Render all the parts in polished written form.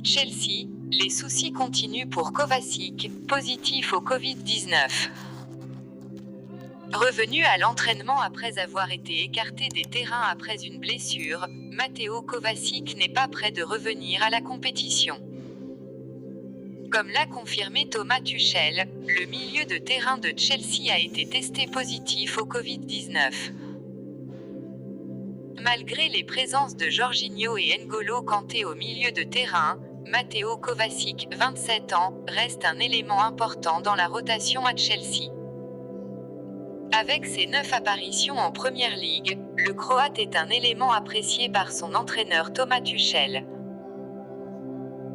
Chelsea, les soucis continuent pour Kovacic, positif au Covid-19. Revenu à l'entraînement après avoir été écarté des terrains après une blessure, Mateo Kovacic n'est pas prêt de revenir à la compétition. Comme l'a confirmé Thomas Tuchel, le milieu de terrain de Chelsea a été testé positif au Covid-19. Malgré les présences de Jorginho et N'Golo Kanté au milieu de terrain, Mateo Kovacic, 27 ans, reste un élément important dans la rotation à Chelsea. Avec ses 9 apparitions en Première Ligue, le Croate est un élément apprécié par son entraîneur Thomas Tuchel.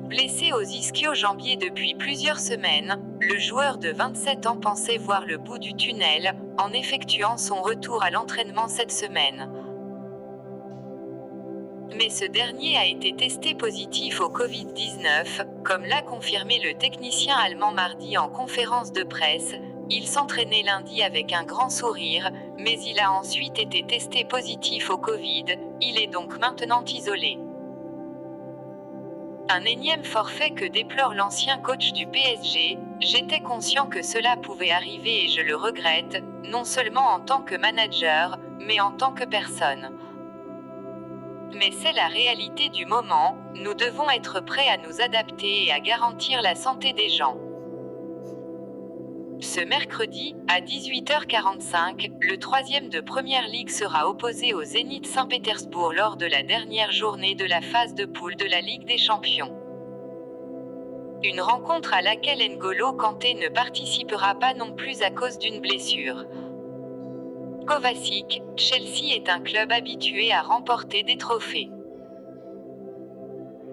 Blessé aux ischio-jambiers depuis plusieurs semaines, le joueur de 27 ans pensait voir le bout du tunnel, en effectuant son retour à l'entraînement cette semaine. Mais ce dernier a été testé positif au Covid-19, comme l'a confirmé le technicien allemand mardi en conférence de presse. Il s'entraînait lundi avec un grand sourire, mais il a ensuite été testé positif au Covid, il est donc maintenant isolé. Un énième forfait que déplore l'ancien coach du PSG, j'étais conscient que cela pouvait arriver et je le regrette, non seulement en tant que manager, mais en tant que personne. Mais c'est la réalité du moment, nous devons être prêts à nous adapter et à garantir la santé des gens. Ce mercredi, à 18h45, le 3e de Première Ligue sera opposé au Zénith Saint-Pétersbourg lors de la dernière journée de la phase de poule de la Ligue des Champions. Une rencontre à laquelle N'Golo Kanté ne participera pas non plus à cause d'une blessure. Kovacic, Chelsea est un club habitué à remporter des trophées.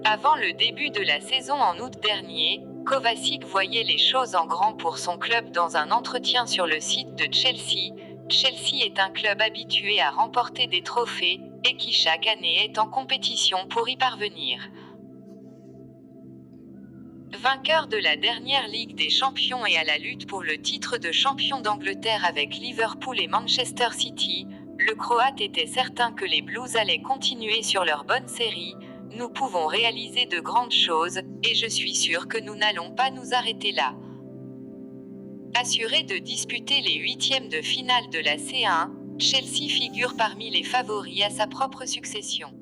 Avant le début de la saison en août dernier, Kovacic voyait les choses en grand pour son club dans un entretien sur le site de Chelsea. Chelsea est un club habitué à remporter des trophées, et qui chaque année est en compétition pour y parvenir. Vainqueur de la dernière Ligue des Champions et à la lutte pour le titre de champion d'Angleterre avec Liverpool et Manchester City, le Croate était certain que les Blues allaient continuer sur leur bonne série. Nous pouvons réaliser de grandes choses, et je suis sûr que nous n'allons pas nous arrêter là. Assuré de disputer les 8e de finale de la C1, Chelsea figure parmi les favoris à sa propre succession.